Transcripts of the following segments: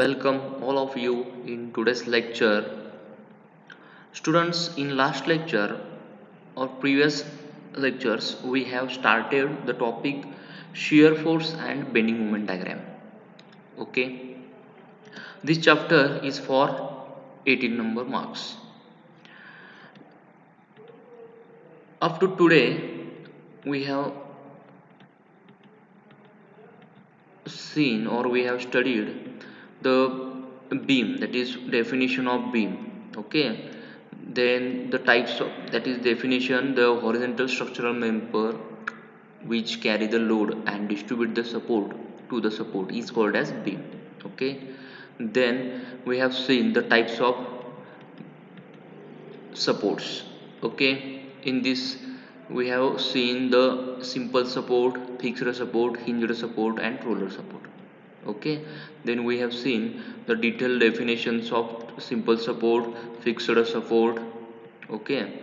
Welcome all of you in today's lecture. Students, in last lecture or previous lectures, we have started the topic shear force and bending moment diagram. Okay, this chapter is for 18 number marks. Up to today, we have seen or we have studied the beam, that is definition of beam. Okay, then the types of, that is definition, the horizontal structural member which carry the load and distribute the support to the support is called as beam. Okay, then we have seen the types of supports. Okay, in this we have seen the simple support, fixed support, hinged support and roller support. Okay, then we have seen the detailed definitions of simple support, fixed support. Okay,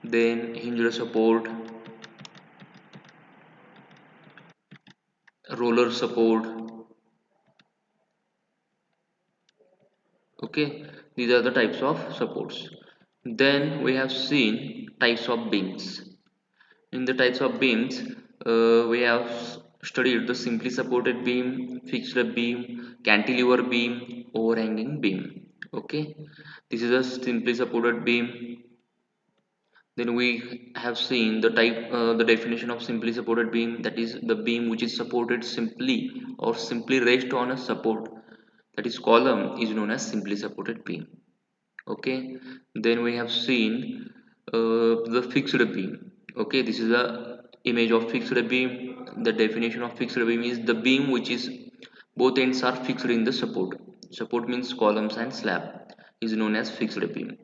then hinged support, roller support. Okay, these are the types of supports. Then we have seen types of beams. In the types of beams, we have studied the simply supported beam, fixed beam, cantilever beam, overhanging beam. Okay, this is a simply supported beam. Then we have seen the the definition of simply supported beam, that is the beam which is supported simply or simply raised on a support, that is column, is known as simply supported beam. Okay, then we have seen the fixed beam. Okay, this is a image of fixed beam. The definition of fixed beam is the beam which is both ends are fixed in the support. Support means columns and slab, is known as fixed beam.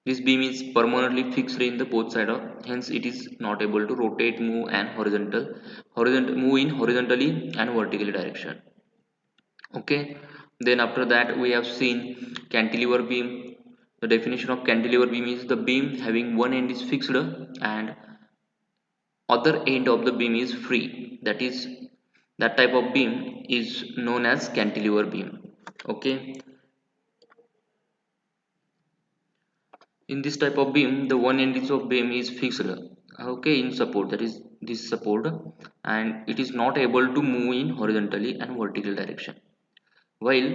This beam is permanently fixed in the both side of, hence it is not able to rotate, move and horizontal move in horizontally and vertically direction. Okay, then after that we have seen cantilever beam. The definition of cantilever beam is the beam having one end is fixed and other end of the beam is free, that is that type of beam is known as cantilever beam. Okay, in this type of beam the one end is of beam is fixed. Okay, in support, that is this support, and it is not able to move in horizontally and vertical direction, while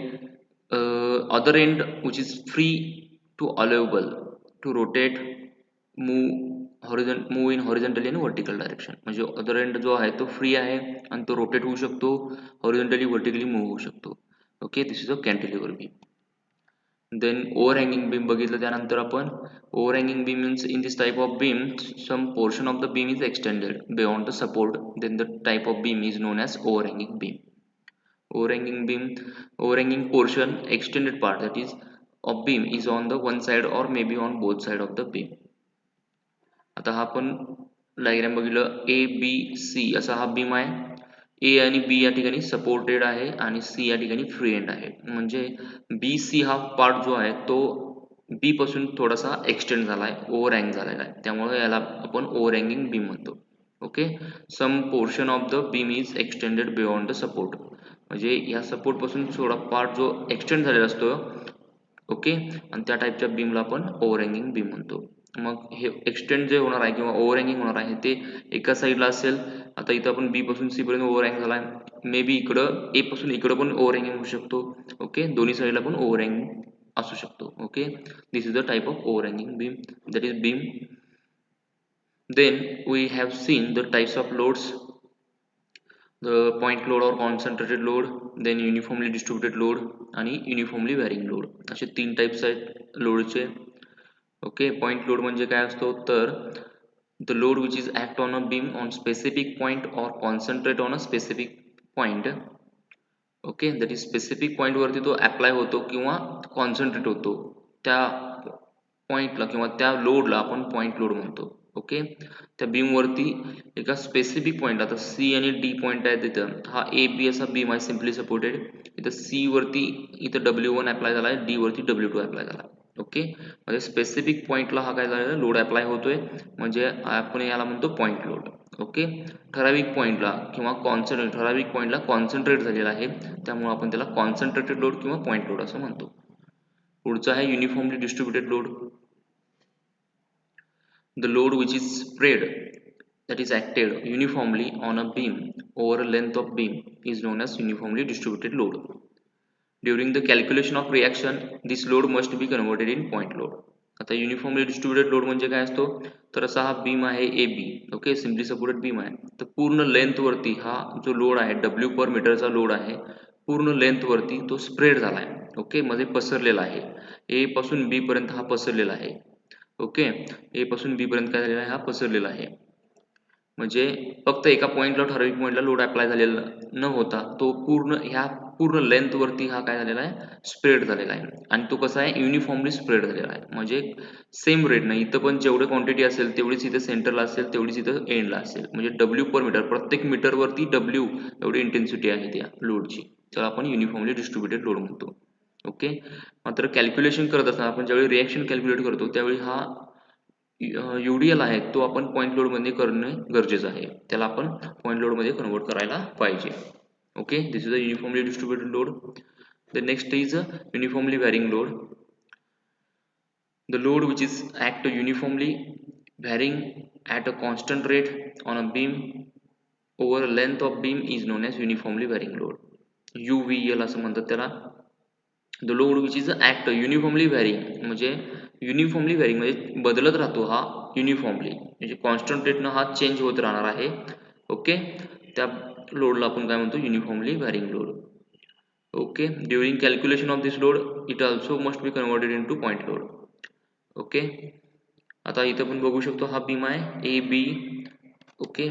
other end which is free to allowable to rotate, move in horizontally and vertical direction. म्हणजे other end जो आहे तो free आहे आणि तो rotate होऊ शकतो, horizontally vertically move होऊ शकतो. Okay, this is a cantilever beam. Then overhanging beam बघितलं त्यानंतर आपण. Overhanging beam means in this type of beam some portion of the beam is extended beyond the support, then the type of beam is known as overhanging beam. Overhanging beam, overhanging portion, extended part, that is of beam is on the one side or maybe on both side of the beam. आता हा आपण diagram बघितलं, A B C असा हा beam आहे. ए आणि बी या ठिकाणी सपोर्टेड आहे आणि सी या ठिकाणी फ्री एंड आहे. म्हणजे बी सी हा पार्ट जो आहे तो बी पासून थोडासा एक्सटेंड झाला आहे, ओव्हर हँग झालेला आहे, त्यामुळे याला आपण ओव्हरहँगिंग बीम म्हणतो. Okay, some portion of the beam is extended beyond the support. म्हणजे या सपोर्ट पासून थोडा पार्ट जो एक्सटेंड झालेला असतो. ओके, आणि त्या टाईपच्या बीमला आपण ओव्हरहँगिंग बीम म्हणतो. मग हे एक्सटेंड जे होणार आहे किंवा ओव्हरहँगिंग होणार आहे ते एका साईडला असेल. आता इथं आपण बी पासून सी पर्यंत ओव्हरहँग झाला आहे, मे बी इकडं ए पासून इकडं पण ओव्हरहँगिंग होऊ शकतो. ओके, दोन्ही साईडला पण ओव्हरहँगिंग असू शकतो. Okay, this is the type of overhanging beam, that is beam. Then we have seen the types of loads, the point load or concentrated load, then uniformly distributed load आणि uniformly varying load, असे तीन types आहेत लोडचे. Okay, point load म्हणजे काय असतो तर the load which is act on a beam on specific point or concentrate on a specific point. Okay, that is specific point वरती तो अप्लाय होतो किंवा कॉन्सन्ट्रेट होतो, त्या पॉइंटला किंवा त्या लोडला आपण पॉइंट लोड म्हणतो. ओके, त्या बीम वरती एका स्पेसिफिक पॉइंट, आता सी आणि डी पॉइंट आहे तिथं, हा ए बी असा बीम आहे सिम्पली सपोर्टेड. इथं सी वरती इथं W1 अप्लाय झाला आहे, डी वरती W2 अप्लाय झाला. ओके, म्हणजे स्पेसिफिक पॉइंटला हा काय झालेला लोड अप्लाय होतोय, म्हणजे आपण याला म्हणतो पॉइंट लोड. ओके, ठराविक पॉईंटला किंवा ठराविक पॉईंटला कॉन्सन्ट्रेट झालेला आहे, त्यामुळे आपण त्याला कॉन्सन्ट्रेटेड लोड किंवा पॉईंट लोड असं म्हणतो. पुढचा आहे uniformly distributed load. The load which is spread, that is acted uniformly on a beam over a length of beam is known as uniformly distributed load. During the calculation of reaction, this load must be converted in point load. आता uniformly distributed load म्हणजे काय असतो, तर असा हा beam आहे A B. Okay, simply supported beam आहे. तर पूर्ण लेंथ वरती हा जो लोड आहे डब्ल्यू पर मीटरचा लोड आहे, पूर्ण लेंथ वरती तो स्प्रेड झाला आहे. ओके, म्हणजे पसरलेला आहे. ए पासून बी पर्यंत हा पसरलेला आहे. ओके, ए पासून बी पर्यंत काय झालेला आहे, हा पसरलेला आहे. म्हणजे फक्त एका पॉईंटला ठराविक पॉईंटला लोड अप्लाय झालेला न होता तो पूर्ण लेंथ वरती हा काय झालेला आहे, स्प्रेड झालेला आहे. आणि तो कसा आहे, युनिफॉर्मली स्प्रेड झालेला आहे. म्हणजे सेम रेट नाही, इथं पण जेवढे क्वांटिटी असेल तेवढीच इथं सेंटरला असेल, तेवढीच इथं एंडला असेल. म्हणजे डब्ल्यू पर मीटर, प्रत्येक मीटरवरती डब्ल्यू एवढी इंटेन्सिटी आहे त्या लोडची, त्याला आपण युनिफॉर्मली डिस्ट्रीब्युटेड लोड म्हणतो. ओके, मात्र कॅल्क्युलेशन करत असताना आपण ज्यावेळी रिॲक्शन कॅल्क्युलेट करतो त्यावेळी हा UDL आहे तो आपण पॉईंट लोड मध्ये करणे गरजेचं आहे. त्याला आपण पॉईंट लोड मध्ये कन्वर्ट करायला पाहिजे. Okay, this is a uniformly distributed load. The next is a uniformly varying load. The load which is act uniformly varying at a constant rate on a beam over length of beam is known as uniformly varying load. UVL असं म्हणतात त्याला. The load which is act uniformly varying म्हणजे uniformly varying म्हणजे बदलत राहतो हा uniformly, म्हणजे constant रेटनं हा चेंज होत राहणार आहे. ओके, त्या लोडला आपण काय म्हणतो, uniformly varying load. Okay, during calculation of this load it also must be converted in two point load. Okay, आता इथं आपण बघू शकतो हा बीम आहे ए बी. ओके,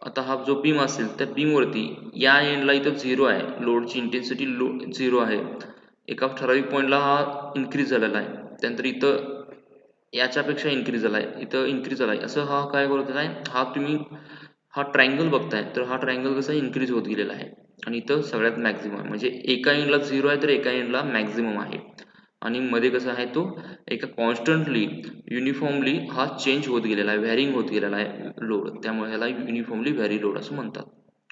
आता हा जो बीम असेल त्या बीमवरती या एंडला इथं 0 आहे, लोडची इंटेन्सिटी 0 आहे. एका ठराविक पॉईंटला हा इन्क्रीज झालेला आहे, त्यानंतर इथं याच्यापेक्षा इन्क्रीज झाला आहे, इथं इन्क्रीज झाला आहे. असं हा काय करत आहे, हा तुम्ही हा ट्रायंगल बघताय तर हा ट्रायंगल कसा इन्क्रीज होत गेलेला आहे. आणि इथं सगळ्यात मॅक्झिमम म्हणजे एका एंडला 0 आहे तर एका एंडला मॅक्झिमम आहे. आणि मध्ये कसा आहे तो एका कॉन्स्टंटली युनिफॉर्मली हा चेंज होत गेलेला आहे, व्हॅरिंग होत गेलेला आहे लोड, त्यामुळे ह्याला युनिफॉर्मली व्हॅरी लोड असं म्हणतात.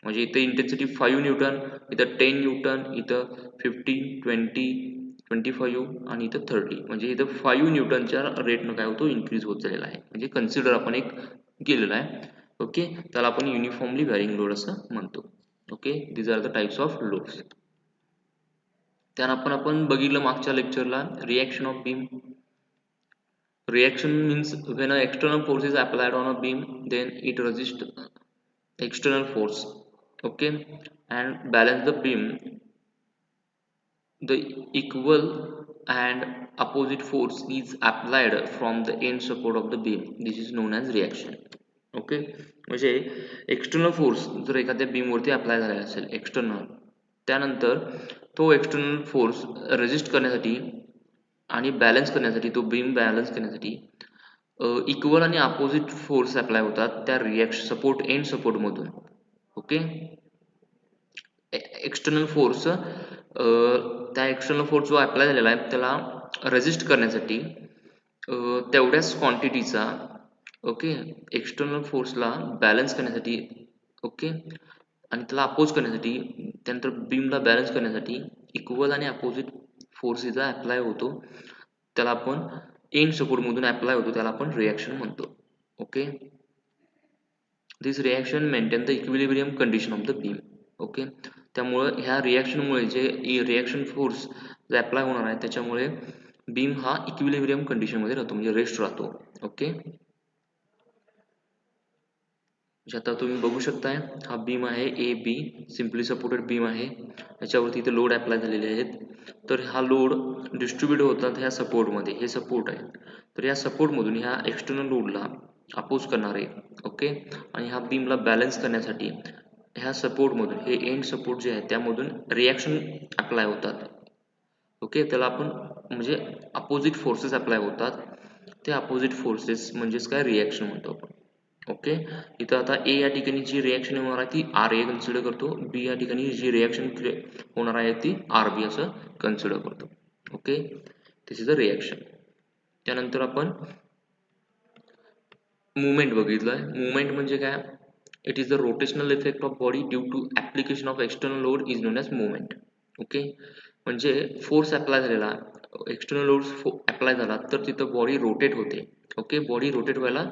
म्हणजे इथे इंटेन्सिटी 5 न्यूटन, इथं 10 न्यूटन, इथं 15, 20, 25 आणि इथं 30, म्हणजे इथं 5 न्यूटनच्या रेटनं काय होतो, इन्क्रीज होत झालेला आहे. म्हणजे कन्सिडर आपण एक केलेला आहे. ओके, त्याला आपण युनिफॉर्मली व्हॅरिंग लोड असं म्हणतो. Okay, these are the types of loads. त्यानं आपण बघितलं मागच्या लेक्चरला reaction of beam. Reaction means when an external force is applied on a beam, then it resists external force. Okay, and balance the beam. The equal and opposite force is applied from the end support of the beam. This is known as reaction. Okay, म्हणजे external force जर एखाद्या beam वरती apply झालेला असेल external, त्यानंतर तो external force resist करण्यासाठी आणि बॅलन्स करण्यासाठी, तो बीम बॅलन्स करण्यासाठी इक्वल आणि अपोजिट फोर्स अप्लाय होतात त्या रिॲक्शन सपोर्ट एंड सपोर्ट मधून. ओके, एक्सटर्नल फोर्स त्या एक्सटर्नल फोर्स जो अप्लाय झालेला आहे त्याला रेजिस्ट करण्यासाठी तेवढ्याच क्वांटिटीचा, ओके, एक्सटर्नल फोर्सला बॅलन्स करण्यासाठी, ओके, आणि त्याला अपोज करण्यासाठी, त्यानंतर बीमला बॅलन्स करण्यासाठी इक्वल आणि अपोजिट फोर्स इथं अप्लाय होतो, त्याला आपण एंड सपोर्ट मधून अप्लाय होतो, त्याला आपण रिॲक्शन म्हणतो. Okay, this reaction maintain the equilibrium condition of the beam. Okay, त्यामुळे ह्या रिॲक्शनमुळे जे रिॲक्शन फोर्स जे अप्लाय होणार आहे त्याच्यामुळे बीम हा इक्विलिब्रियम कंडिशन मध्ये राहतो, म्हणजे रेस्ट राहतो. ओके, आता तुम्ही बघू शकताय हा बीम आहे A B, simply supported beam आहे, याच्यावरती इथे लोड अप्लाय झालेले आहेत. तर हा लोड डिस्ट्रीब्युट होतात ह्या सपोर्टमध्ये, हे सपोर्ट आहे, तर या सपोर्टमधून ह्या एक्सटर्नल लोडला अपोज करणारे, ओके, आणि ह्या बीमला बॅलन्स करण्यासाठी ह्या सपोर्टमधून, हे एंड सपोर्ट जे आहे त्यामधून रिॲक्शन अप्लाय होतात. ओके, त्याला आपण म्हणजे अपोजिट फोर्सेस अप्लाय होतात, ते अपोजिट फोर्सेस म्हणजेच काय रिॲक्शन म्हणतो आपण. ओके, इथं आता ए या ठिकाणी जी रिॲक्शन होणार आहे ती आर ए कन्सिडर करतो, बी या ठिकाणी जी रिॲक्शन होणार आहे ती आर बी असं कन्सिडर करतो. Okay, this is a reaction. त्यानंतर आपण मुवमेंट बघितलंय. मुवमेंट म्हणजे काय, it is the rotational effect of body due to application of external load is known as movement. Okay, म्हणजे फोर्स अप्लाय झालेला, एक्सटर्नल लोड अप्लाय झाला तर तिथं बॉडी रोटेट होते. ओके, बॉडी रोटेट व्हायला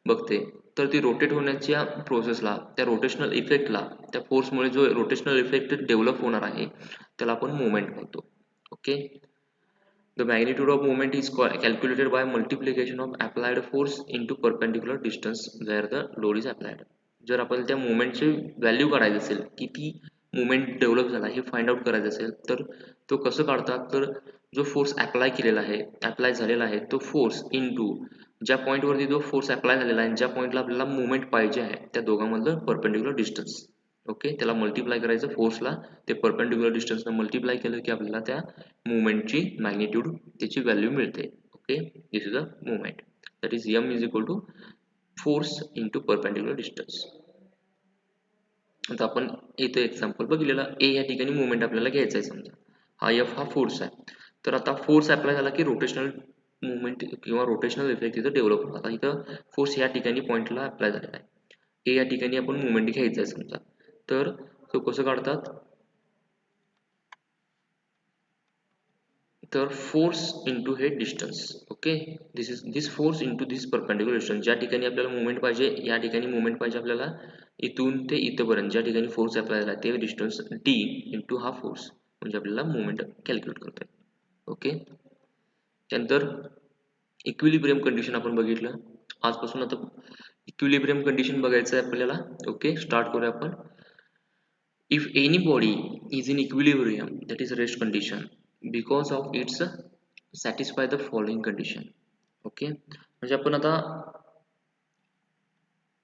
बघते, तर ती रोटेट होण्याच्या प्रोसेसला, त्या रोटेशनल इफेक्टला, त्या फोर्समुळे जो रोटेशनल इफेक्ट डेव्हलप होणार आहे त्याला आपण मुवमेंट म्हणतो. Okay, the magnitude of movement is calculated by multiplication of applied force into perpendicular distance where the load is applied. जर आपण त्या मुवमेंटची व्हॅल्यू काढायची असेल, किती मुवमेंट डेव्हलप झाला हे फाइंड आउट करायचं असेल, तर तो कसं काढतात, तर जो फोर्स अप्लाय केलेला आहे, अप्लाय झालेला आहे तो फोर्स इनटू ज्या पॉईंटवरती जो फोर्स अप्लाय झालेला आहे, ज्या पॉईंटला आपल्याला मुवमेंट पाहिजे आहे, त्या दोघांमधलं परपेंडिक्युलर डिस्टन्स. ओके, त्याला मल्टिप्लाय करायचं फोर्सला, ते परपेंडिक्युलर डिस्टन्सला मल्टिप्लाय केलं की आपल्याला त्या मुवमेंटची मॅग्निट्यूड, त्याची व्हॅल्यू मिळते. Okay, this is a movement, that is m is equal to force into perpendicular distance. आता आपण इथे एक्झाम्पल बघितलेला, ए या ठिकाणी मुवमेंट आपल्याला घ्यायचा आहे. समजा हा एफ हा फोर्स आहे, तर आता फोर्स अप्लाय झाला की रोटेशनल मुवमेंट किंवा रोटेशनल इफेक्ट इथं डेव्हलप होतात. आता इथं फोर्स या ठिकाणी पॉईंटला अप्लाय झालेला आहे, ए या ठिकाणी आपण मुवमेंट घ्यायचा आहे समजा, तर तो कसं काढतात, तर फोर्स इंटू हे डिस्टन्स. ओके, दिस फोर्स इंटू दिस परपेंडिक्युलर डिस्टन्स, ज्या ठिकाणी आपल्याला मुवमेंट पाहिजे, या ठिकाणी मुवमेंट पाहिजे आपल्याला इथून ते इथपर्यंत, ज्या ठिकाणी फोर्स अप्लाय झाला ते डिस्टन्स डी इंटू हा फोर्स, म्हणजे आपल्याला मुवमेंट कॅल्क्युलेट करता येईल. ओके, त्यानंतर इक्विलिब्रियम कंडिशन आपण बघितलं. आजपासून आता इक्विलिब्रियम कंडिशन बघायचं आहे आपल्याला. ओके, स्टार्ट करूया आपण. If any body is in equilibrium, that is rest condition, because of its satisfy the following condition. Okay, म्हणजे आपण आता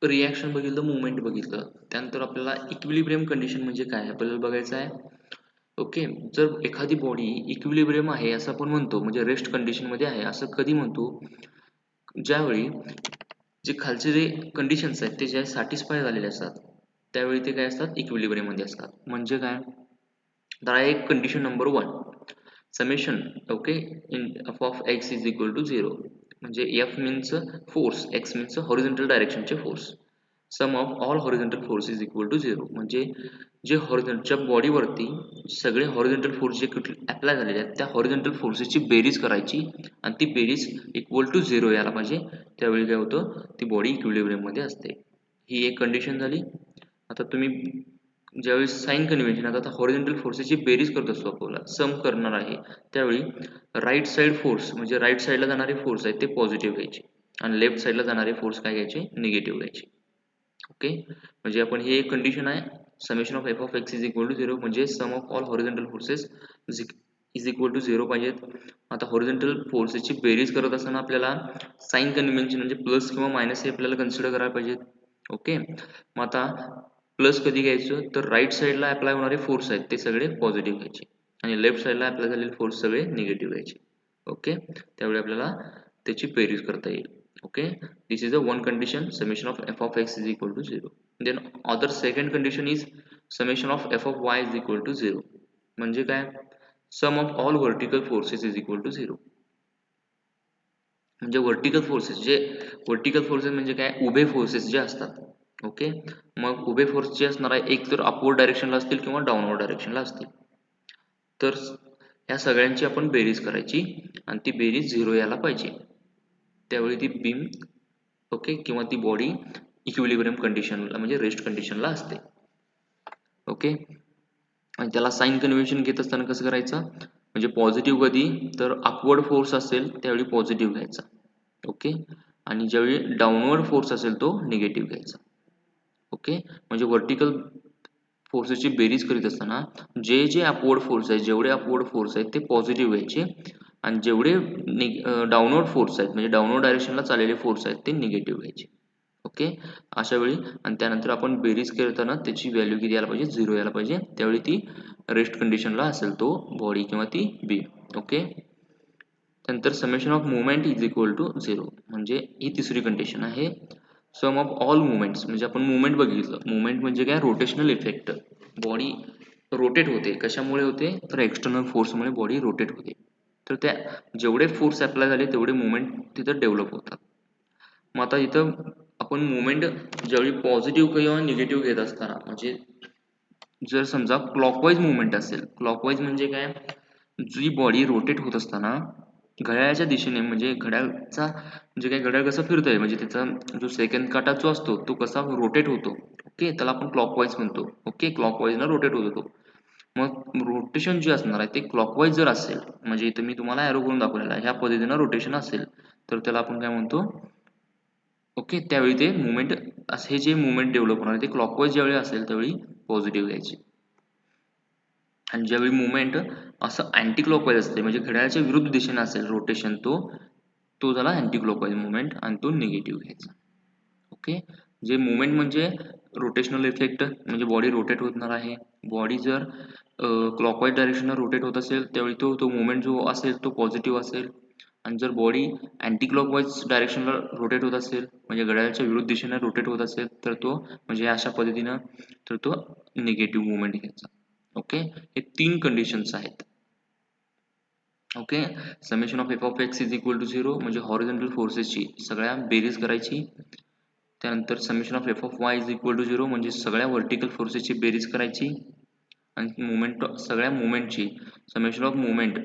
रिॲक्शन बघितलं, मुवमेंट बघितलं, त्यानंतर आपल्याला इक्विलिब्रियम कंडिशन म्हणजे काय आपल्याला बघायचं आहे. ओके, जर एखादी बॉडी इक्विलिब्रियम आहे असं आपण म्हणतो, म्हणजे रेस्ट कंडिशन मध्ये आहे असं कधी म्हणतो, ज्यावेळी जे खालचे जे कंडिशन्स आहेत ते जे सॅटिस्फाय झालेले असतात त्यावेळी ते काय असतात, इक्विलिब्रियम मध्ये असतात. म्हणजे काय, तर एक condition number 1, summation. Okay, in F of X is equal to 0, म्हणजे F means force, X means horizontal डायरेक्शनचे force, sum of all horizontal force is equal to 0, म्हणजे जे हॉरिझॉन्टलच्या बॉडीवरती सगळे हॉरिझॉन्टल फोर्स जे अप्लाय झालेले आहेत त्या हॉरिझॉन्टल फोर्सेसची बेरीज करायची आणि ती बेरीज इक्वल टू 0 यायला पाहिजे, त्यावेळी काय होतं, ती बॉडी इक्विलिब्रियम मध्ये असते. ही एक कंडिशन झाली. आता तुम्ही ज्यावेळी साइन कन्व्हेन्शन, आता हॉरिझॉन्टल फोर्सेसची बेरीज करत असतो, आपल्याला सम करणार आहे, त्यावेळी राईट साइड फोर्स, म्हणजे राईट साइडला जाणारे फोर्स आहेत ते पॉझिटिव्ह घ्यायचे आणि लेफ्ट साइडला जाणारे फोर्स काय घ्यायचे, निगेटिव्ह घ्यायचे. ओके, म्हणजे आपण ही एक कंडिशन आहे, summation of F of X is equal to 0, म्हणजे sum of all horizontal forces is equal to 0 पाहिजेत. आता हॉरिझॉन्टल फोर्सेसची बेरीज करत असताना आपल्याला साइन कन्व्हेन्शन म्हणजे प्लस किंवा मायनस हे आपल्याला कन्सिडर करायला पाहिजेत. ओके, मग आता प्लस कधी घ्यायचं, तर राईट साइडला अप्लाय होणारे फोर्स आहेत ते सगळे पॉझिटिव्ह घ्यायचे आणि लेफ्ट साइडला अप्लाय झालेले फोर्स सगळे निगेटिव्ह घ्यायचे. ओके, त्यावेळी आपल्याला त्याची बेरीज करता येईल. Okay, this is the one condition, summation of f of x is equal to 0. Then other second condition is summation of f of y is equal to 0, म्हणजे काय, sum of all vertical forces is equal to 0, म्हणजे vertical forces म्हणजे काय, उभे forces जे असतात. Okay, मग उभे फोर्स जे असणार आहे एक तर अपवर्ड डायरेक्शनला असतील किंवा डाऊनवर्ड डायरेक्शनला असतील, तर या सगळ्यांची आपण बेरीज करायची आणि ती बेरीज 0 यायला पाहिजे, त्यावेळी ती बीम, ओके, किंवा ती बॉडी इक्विलिब्रियम कंडिशनला म्हणजे रेस्ट कंडिशनला असते. ओके, आणि त्याला साइन कन्व्हेन्शन घेत असताना कसं करायचं, म्हणजे पॉझिटिव्ह कधी, तर अपवर्ड फोर्स असेल त्यावेळी पॉझिटिव्ह घ्यायचा. ओके, आणि ज्यावेळी डाऊनवर्ड फोर्स असेल तो निगेटिव्ह घ्यायचा. ओके, म्हणजे वर्टिकल फोर्सेसची बेरीज करीत असताना जे जे अपवर्ड फोर्स आहेत, जेवढे अपवर्ड फोर्स आहेत ते पॉझिटिव्ह घ्यायचे आणि जेवढे डाऊनवर्ड फोर्स आहेत म्हणजे डाऊनवर्ड डायरेक्शनला चाललेले फोर्स आहेत ते निगेटिव्ह घ्यायचे. ओके, अशा वेळी आणि त्यानंतर आपण बेरीज करताना त्याची व्हॅल्यू किती यायला पाहिजे, 0 यायला पाहिजे, त्यावेळी ती रेस्ट कंडिशनला असेल तो बॉडी किंवा ती बीम. ओके, त्यानंतर summation of movement is equal to 0, म्हणजे ही तिसरी कंडिशन आहे. सम ऑफ ऑल मुवमेंट्स, म्हणजे आपण मुवमेंट बघितलं, मुवमेंट म्हणजे काय, रोटेशनल इफेक्ट, बॉडी रोटेट होते, कशामुळे होते, तर एक्सटर्नल फोर्समुळे बॉडी रोटेट होते, तर त्या जेवढे फोर्स अप्लाय झाले तेवढे मुवमेंट तिथं डेव्हलप होतात. मग आता इथं आपण मुवमेंट ज्यावेळी पॉझिटिव्ह किंवा निगेटिव्ह घेत असताना, म्हणजे जर समजा क्लॉकवाईज मुवमेंट असेल, क्लॉकवाईज म्हणजे काय, जी बॉडी रोटेट होत असताना घड्याळाच्या दिशेने, म्हणजे घड्याळचा म्हणजे काय, घड्याळ कसं फिरतंय म्हणजे त्याचा जो सेकंड काटा जो असतो तो कसा रोटेट होतो, ओके, त्याला आपण क्लॉकवाईज म्हणतो. ओके, क्लॉकवाईजनं रोटेट होतो तो. मग रोटेशन जे असणार आहे ते क्लॉकवाईज जर असेल, म्हणजे इथं मी तुम्हाला ॲरो करून दाखवलेला आहे, ह्या पद्धतीनं रोटेशन असेल तर त्याला आपण काय म्हणतो, ओके, त्यावेळी ते मुवमेंट, असे जे मुवमेंट डेव्हलप होणार ते क्लॉकवाईज ज्यावेळी असेल त्यावेळी पॉझिटिव्ह घ्यायचे. आणि ज्यावेळी मुवमेंट असं अँटी क्लॉकवाईज असते, म्हणजे घड्याळाच्या विरुद्ध दिशेने असेल रोटेशन, तो तो झाला अँटी क्लॉकवाईज मुवमेंट आणि तो निगेटिव्ह घ्यायचा. ओके, जे मुवमेंट म्हणजे रोटेशनल इफेक्ट, म्हणजे बॉडी रोटेट होणार आहे. बॉडी जर क्लॉकवाईज डायरेक्शनला रोटेट होत असेल त्यावेळी तो तो मुवमेंट जो असेल तो पॉझिटिव्ह असेल. आणि जर बॉडी अँटी क्लॉकवाईज डायरेक्शनला रोटेट होत असेल, म्हणजे घड्याळाच्या विरुद्ध दिशेने रोटेट होत असेल तर तो, म्हणजे अशा पद्धतीनं, तर तो निगेटिव्ह मुवमेंट घ्यायचा. ओके, हे 3 कंडिशन्स आहेत. Okay, summation of F of X is equal to 0, म्हणजे हॉरिझॉन्टल फोर्सेसची सगळ्या बेरीज करायची. त्यानंतर summation of F of Y is equal to 0, म्हणजे सगळ्या व्हर्टिकल फोर्सेसची बेरीज करायची. आणि मुवमेंट, सगळ्या मुवमेंटची समेशन ऑफ मुवमेंट,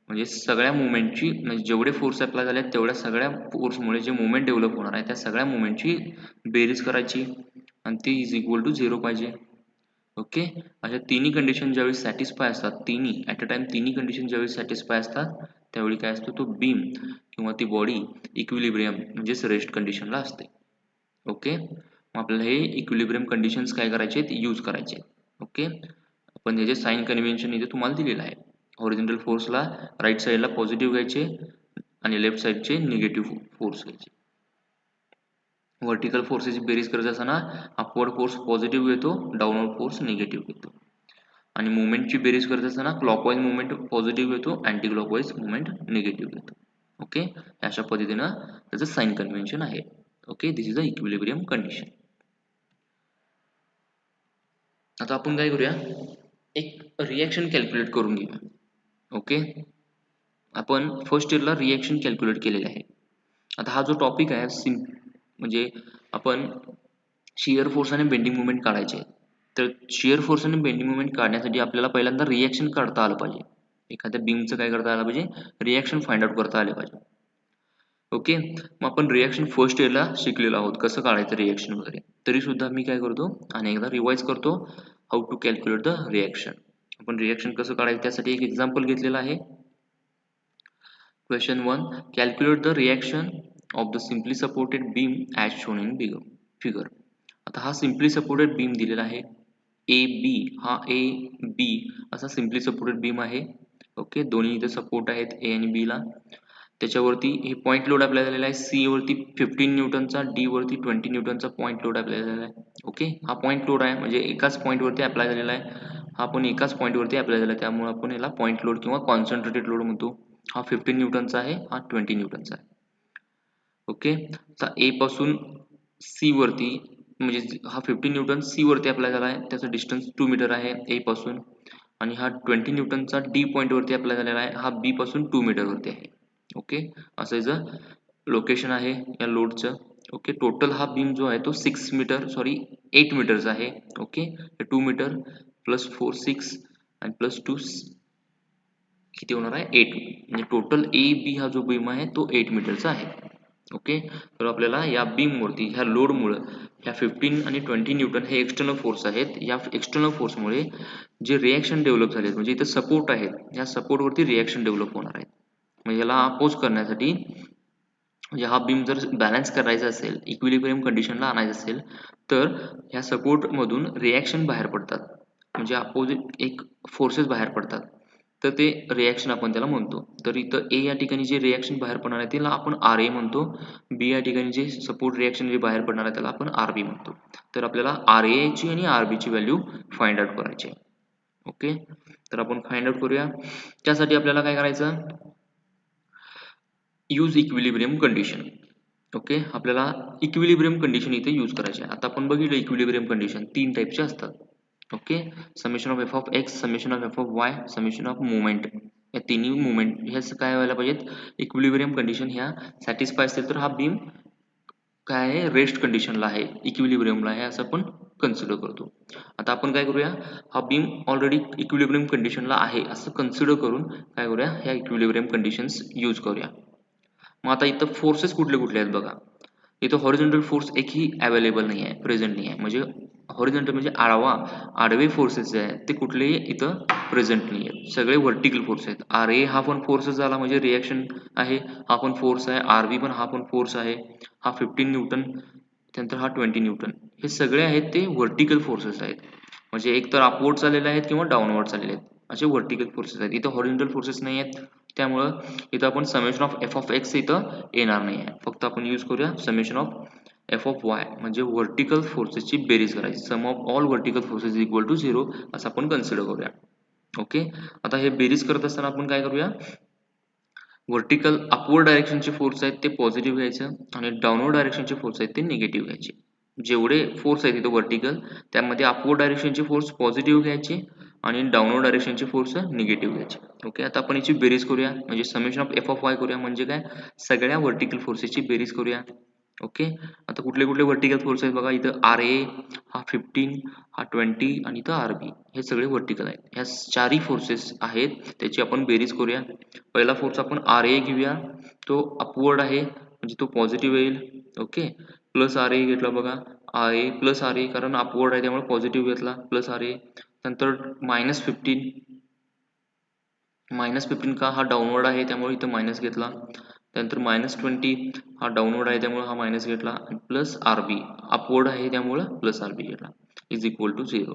म्हणजे सगळ्या मुवमेंटची, म्हणजे जेवढे फोर्स अप्लाय झाले तेवढ्या सगळ्या फोर्समुळे जे मुवमेंट डेव्हलप होणार आहे त्या सगळ्या मुवमेंटची बेरीज करायची आणि ती इज इक्वल टू 0 पाहिजे. ओके, अशा तिन्ही कंडिशन ज्यावेळी सॅटिस्फाय असतात, तिन्ही ॲट अ टाइम तिन्ही कंडिशन ज्यावेळी सॅटिस्फाय असतात त्यावेळी काय असतो, तो बीम किंवा ती बॉडी इक्विलिब्रियम म्हणजेच रेस्ट कंडिशनला असते. ओके, मग आपल्याला हे इक्विलिब्रियम कंडिशन्स काय करायचे आहेत, यूज करायचे. ओके, आपण हे जे साइन कन्व्हेन्शन इथे तुम्हाला दिलेलं आहे, हॉरिझॉन्टल फोर्सला राईट साईडला पॉझिटिव्ह घ्यायचे आणि लेफ्ट साईडचे निगेटिव्ह फोर्स घ्यायचे. व्हर्टिकल फोर्सेसची बेरीज करत असताना अपवर्ड फोर्स पॉझिटिव्ह घेतो, डाऊनवर्ड फोर्स निगेटिव्ह घेतो. आणि मुवमेंटची बेरीज करत असताना क्लॉकवाईज मुवमेंट पॉझिटिव्ह घेतो, अँटी क्लॉकवाईज मुवमेंट निगेटिव्ह घेतो. ओके, अशा पद्धतीनं त्याचं साइन कन्व्हेन्शन आहे. Okay, this is a equilibrium condition. आता आपण काय करूया, एक रिॲक्शन कॅल्क्युलेट करून घेऊया. ओके, आपण फर्स्ट इयरला रिॲक्शन कॅल्क्युलेट केलेले आहे. आता हा जो टॉपिक आहे म्हणजे आपण शिअर फोर्स आणि बेंडिंग मुवमेंट काढायचे. तर शिअर फोर्स आणि बेंडिंग मुवमेंट काढण्यासाठी आपल्याला पहिल्यांदा रिॲक्शन काढता आलं पाहिजे. एखाद्या बीमचं काय करता आलं पाहिजे, रिॲक्शन फाइंड आउट करता आले पाहिजे. ओके, मग आपण रिॲक्शन फर्स्ट इयरला शिकलेलो आहोत कसं काढायचं रिॲक्शन वगैरे. तरी सुद्धा मी काय करतो आणि एकदा रिवाइज करतो, how to calculate the reaction. आपण रिॲक्शन कसं काढायचं त्यासाठी एक एक्झाम्पल घेतलेलं आहे. Question 1. Calculate the reaction of the simply supported beam as shown in figure. आता हा simply supported beam दिलेला आहे. AB हा AB असा simply supported beam आहे. ओके, दोन्ही इथे सपोर्ट आहेत A आणि B ला. त्याच्यावरती हे पॉईंट लोड अप्लाय झालेला आहे. C वरती 15 न्यूटनचा, D वरती 20 न्यूटनचा पॉईंट लोड अप्लाय झालेला आहे. ओके, हा पॉईंट लोड आहे म्हणजे एकाच पॉईंट वरती अप्लाय झालेला आहे. हा पण एकाच पॉईंट वरती अप्लाय झाला आहे, त्यामुळे आपण याला पॉईंट लोड किंवा कॉन्सन्ट्रेटेड लोड म्हणतो. हा 15 न्यूटनचा आहे, हा 20 न्यूटनचा आहे. ओके, आता ए पासून सी वरती, म्हणजे हा 15 न्यूटन सी वरती अप्लाय झाला आहे, त्याचा डिस्टन्स 2 मीटर आहे ए पासून. आणि हा 20 न्यूटनचा डी पॉईंट वरती अप्लाय झालेला आहे, हा बी पासून 2 मीटर वरती आहे. ओके, असं याचं लोकेशन आहे या लोडचं. ओके, टोटल हा बीम जो आहे तो 8 मीटरचा आहे. ओके, 2 मीटर प्लस 4 6 आणि प्लस 2 किती होणार आहे 8, म्हणजे टोटल ए बी हा जो बीम आहे तो 8 मीटरचा आहे. ओके, तर आपल्याला या बीम वरती ह्या लोडमुळे ह्या 15 आणि 20 न्यूटन हे एक्सटर्नल फोर्स आहेत. या एक्सटर्नल फोर्समुळे जे रिॲक्शन डेव्हलप झाले, म्हणजे इथे सपोर्ट आहेत, या सपोर्ट वरती रिॲक्शन डेव्हलप होणार आहेत. म्हणजे याला अपोज करण्यासाठी, म्हणजे हा बीम जर बॅलन्स करायचा असेल, इक्विलिब्रियम कंडिशनला आणायचं असेल तर ह्या सपोर्ट मधून रिॲक्शन बाहेर पडतात, म्हणजे अपोजिट एक फोर्सेस बाहेर पडतात, तर ते रिॲक्शन आपण त्याला म्हणतो. तर इथं ए या ठिकाणी जे रिॲक्शन बाहेर पडणार आहे त्याला आपण आर ए म्हणतो. बी या ठिकाणी जे सपोर्ट रिॲक्शन जे बाहेर पडणार आहे त्याला आपण आर बी म्हणतो. तर आपल्याला आर ए ची आणि आर बी ची व्हॅल्यू फाइंड आउट करायची आहे. ओके, तर आपण फाइंड आउट करूया. त्यासाठी आपल्याला काय करायचं, यूज इक्विलिब्रियम कंडिशन. ओके, आपल्याला इक्विलिब्रियम कंडिशन इथे यूज करायचे आहे. आता आपण बघितलं इक्विलिब्रियम कंडिशन 3 टाईपचे असतात. Okay, summation of F of x, summation of F of Y, summation of movement. या तिन्ही मुवमेंट ह्याच काय व्हायला पाहिजेत, इक्विलिब्रियम कंडिशन ह्या सॅटिस्फाय असतील तर हा बीम काय आहे, रेस्ट कंडिशनला आहे, इक्विलिब्रियमला आहे असं आपण कन्सिडर करतो. आता आपण काय करूया, हा बीम ऑलरेडी इक्विलिब्रियम कंडिशनला आहे असं कन्सिडर करून काय करूया, ह्या इक्विलिब्रियम कंडिशन्स यूज करूया. मग आता इथं फोर्सेस कुठले कुठले आहेत बघा. इथं हॉरिझॉन्टल फोर्स एकही अवेलेबल नाही आहे, प्रेझेंट नाही आहे. म्हणजे हॉरिझॉन्टल म्हणजे आडवे फोर्सेस जे आहेत ते कुठलेही इथं प्रेझेंट नाही आहेत, सगळे व्हर्टिकल फोर्स आहेत. आर ए हा पण फोर्सच झाला म्हणजे रिॲक्शन आहे, हा पण फोर्स आहे. आर बी पण हा पण फोर्स आहे. हा 15 न्यूटन, त्यानंतर हा 20 न्यूटन, हे सगळे आहेत ते व्हर्टिकल फोर्सेस आहेत. म्हणजे एक तर अपवर्ड चाललेले आहेत किंवा डाऊनवर्ड चाललेले आहेत, असे व्हर्टिकल फोर्सेस आहेत. इथं हॉरिझॉन्टल फोर्सेस नाही आहेत, त्यामुळं इथं आपण summation of F of X इथं येणार नाही आहे. फक्त आपण यूज करूया summation of F of Y, म्हणजे व्हर्टिकल फोर्सेसची बेरीज करायची. Sum of all vertical forces equal to 0 असं आपण कन्सिडर करूया. ओके, आता हे बेरीज करत असताना आपण काय करूया, व्हर्टिकल अपवर्ड डायरेक्शनचे फोर्स आहेत ते पॉझिटिव्ह घ्यायचं आणि डाऊनवर्ड डायरेक्शनचे फोर्स आहेत ते निगेटिव्ह घ्यायचे. जेवढे फोर्स आहेत इथं व्हर्टिकल, त्यामध्ये अपवर्ड डायरेक्शनचे फोर्स पॉझिटिव्ह घ्यायचे आणि डाऊनवर्ड डायरेक्शनचे फोर्स निगेटिव्ह घ्यायचे. ओके, आता आपण याची बेरीज करूया, म्हणजे summation of F of Y करूया. म्हणजे काय, सगळ्या व्हर्टिकल फोर्सेसची बेरीज करूया. ओके, आता कुठले कुठले व्हर्टिकल फोर्स आहेत बघा. इथं आर ए हा 15, हा 20 आणि इथं आर बी, हे सगळे व्हर्टिकल आहेत. ह्या चारही फोर्सेस आहेत, त्याची आपण बेरीज करूया. पहिला फोर्स आपण आर ए घेऊया, तो अपवर्ड आहे म्हणजे तो पॉझिटिव्ह येईल. ओके, प्लस आर ए घेतला बघा, R A plus R A, कारण अपवर्ड आहे त्यामुळे पॉझिटिव्ह घेतला, प्लस आर ए. नंतर -15 का, हा डाऊनवर्ड आहे त्यामुळे इथं मायनस घेतला. त्यानंतर -20 हा डाऊनवर्ड आहे त्यामुळे हा मायनस घेतला, प्लस आर बी अपवर्ड आहे त्यामुळं प्लस आर बी घेतला, इज इक्वल टू 0.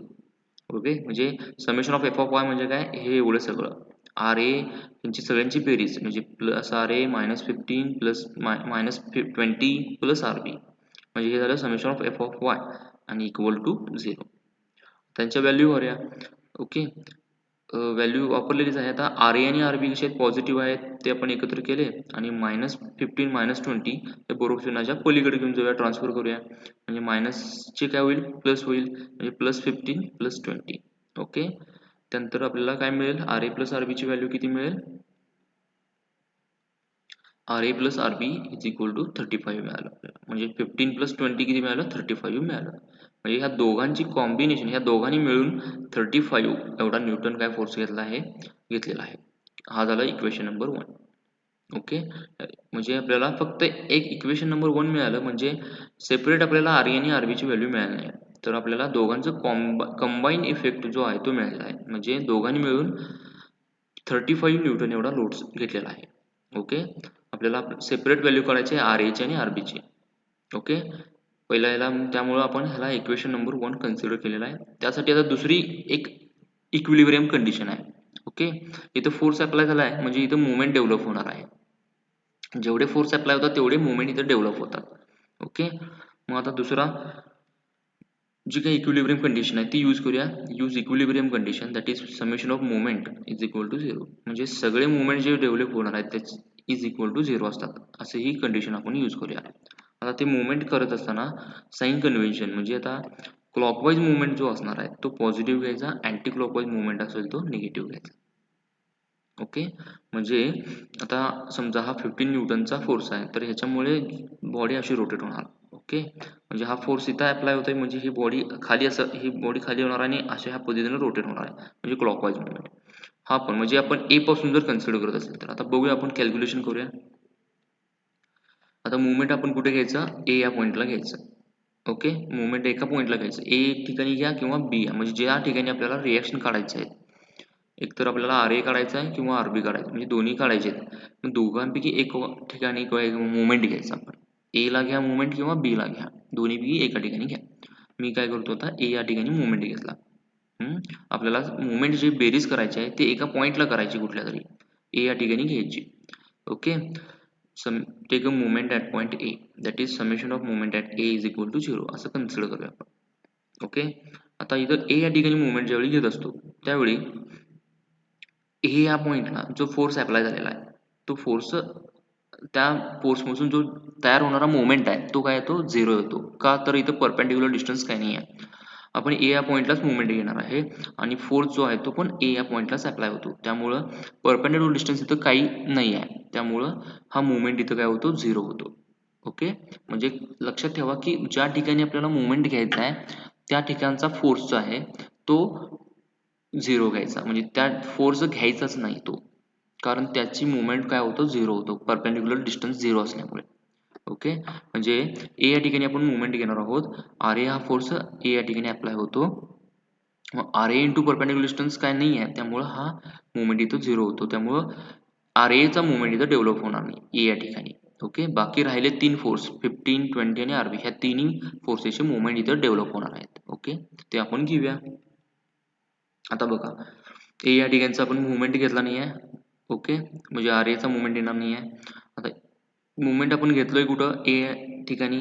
ओके, म्हणजे summation of F of Y म्हणजे काय, हे एवढं सगळं आर ए यांची सगळ्यांची बेरीज म्हणजे plus R A -15 plus -20 plus R बी, म्हणजे हे झालं summation of F of Y आणि इक्वल टू 0. त्यांच्या व्हॅल्यू करूया. ओके, व्हॅल्यू वापरलेलीच आहे. आता आर ए आणि आर बी कसे आहेत, पॉझिटिव्ह आहेत, ते आपण एकत्र केले आणि -15 -20 हे बरोबर चिन्हाच्या पलीकडे घेऊन जाऊया, ट्रान्सफर करूया. म्हणजे मायनसचे काय होईल, प्लस होईल, म्हणजे +15 +20. ओके, त्यानंतर आपल्याला काय मिळेल, आर ए प्लस आर बीची व्हॅल्यू किती मिळेल, R A plus R B is equal to 35 मिळालं आपल्याला. म्हणजे 15 + 20 किती मिळालं, 35 मिळालं. म्हणजे ह्या दोघांची कॉम्बिनेशन, ह्या दोघांनी मिळून 35 एवढा न्यूटन काय फोर्स घेतला आहे, घेतलेला आहे. हा झाला इक्वेशन नंबर 1. ओके, म्हणजे आपल्याला फक्त एक इक्वेशन नंबर 1 मिळालं, म्हणजे सेपरेट आपल्याला आर ए आणि आर बीची व्हॅल्यू मिळाली नाही. तर आपल्याला दोघांचं कंबाईन इफेक्ट जो आहे तो मिळालेला आहे. म्हणजे दोघांनी मिळून 35 न्यूटन एवढा लोड घेतलेला आहे. ओके, आपल्याला सेपरेट व्हॅल्यू काढायची आहे आर एची आणि आर बीची. ओके, पहिला याला, त्यामुळं आपण ह्याला इक्वेशन नंबर 1 कन्सिडर केलेला आहे. त्यासाठी आता दुसरी एक इक्विलिब्रियम कंडिशन आहे. ओके, इथं फोर्स अप्लाय झाला आहे म्हणजे इथं मुवमेंट डेव्हलप होणार आहे. जेवढे फोर्स अप्लाय होतात तेवढे मुवमेंट इथं डेव्हलप होतात. ओके, मग आता दुसरा जी काही इक्विलिब्रियम कंडिशन आहे ती यूज करूया. Use equilibrium condition, that is summation of movement is equal to 0. म्हणजे सगळे मुवमेंट जे डेव्हलप होणार आहेत ते इज इक्वल टू 0 असतात, असे ही कंडिशन आपण यूज करूया. आता ते मुवमेंट करत असताना साइन कन्व्हेन्शन, म्हणजे आता क्लॉकवाईज मुवमेंट जो असणार आहे तो पॉझिटिव्ह घ्यायचा, अँटी क्लॉकवाईज मुवमेंट असेल तो निगेटिव्ह घ्यायचा. ओके, म्हणजे आता समजा हा 15 न्यूटनचा फोर्स आहे, तर ह्याच्यामुळे बॉडी अशी रोटेट होणार. ओके, म्हणजे हा फोर्स इथं अप्लाय होतोय म्हणजे ही बॉडी खाली, असं ही बॉडी खाली होणार आणि अशा ह्या पद्धतीने रोटेट होणार आहे, म्हणजे क्लॉकवाईज मुवमेंट. हा पण म्हणजे आपण ए पासून जर कन्सिडर करत असेल तर आता बघूया, आपण कॅल्क्युलेशन करूया. आता मुवमेंट आपण कुठे घ्यायचं, ए या पॉईंटला घ्यायचं. ओके, मुवमेंट एका पॉईंटला घ्यायचं, ए ठिकाणी घ्या किंवा बी या, म्हणजे ज्या ठिकाणी आपल्याला रिॲक्शन काढायचे आहेत. एक तर आपल्याला आर ए काढायचा आहे किंवा आर बी काढायचं, म्हणजे दोन्ही काढायचे आहेत. पण दोघांपैकी एक ठिकाणी किंवा एक मुवमेंट घ्यायचा आपण. ए ला घ्या मुवमेंट किंवा बी ला घ्या, दोन्हीपैकी एका ठिकाणी घ्या. मी काय करतो, आता ए या ठिकाणी मुवमेंट घेतला. आपल्याला मुवमेंट जी बेरीज करायची आहे ते एका पॉईंटला करायची, कुठल्या तरी ए या ठिकाणी घ्यायची. Okay, take a movement at point A, that is summation of movement at A is equal to 0 असं कन्सिडर करूया आपण. ओके, आता इथं ए या ठिकाणी मुवमेंट ज्यावेळी घेत असतो त्यावेळी ए या पॉईंटला जो फोर्स अप्लाय झालेला आहे तो फोर्स, त्या फोर्सपासून जो तयार होणारा मोमेंट आहे तो काय येतो, 0 येतो. का, तर इथं परपेंडिक्युलर डिस्टन्स काही नाही आहे. आपण ए या पॉईंटलाच मुवमेंट घेणार आहे आणि फोर्स जो आहे तो पण ए या पॉईंटलाच अप्लाय होतो, त्यामुळं परपेंडिक्युलर डिस्टन्स इथं काही नाही आहे, त्यामुळं हा मुवमेंट इथं काय होतो, 0 होतो. ओके, म्हणजे लक्षात ठेवा की ज्या ठिकाणी आपल्याला मोमेंट घ्यायचा आहे त्या ठिकाणचा फोर्स जो आहे तो 0 घ्यायचा, म्हणजे त्या फोर्स घ्यायचाच नाही तो, कारण त्याची मुवमेंट काय होतं 0 होतो, परपेंडिक्युलर डिस्टन्स 0 असल्यामुळे. ओके, म्हणजे ए या ठिकाणी आपण मुवमेंट घेणार आहोत, आर ए हा फोर्स ए या ठिकाणी अप्लाय होतो, मग R A into perpendicular distance काय नाही आहे त्यामुळं हा मुवमेंट इथं 0 होतो, त्यामुळं आर एचा मुवमेंट इथं डेव्हलप होणार नाही ए या ठिकाणी. ओके, बाकी राहिले 3 फोर्स 15, 20 आणि आरबी, ह्या तिन्ही फोर्सेसचे मुवमेंट इथं डेव्हलप होणार आहेत. ओके, ते आपण घेऊया. आता बघा, ए या ठिकाणचा आपण मुवमेंट घेतला नाही आहे. ओके, म्हणजे आर एचा मुवमेंट येणार नाही आहे. आता मुवमेंट आपण घेतलोय कुठं ए ठिकाणी,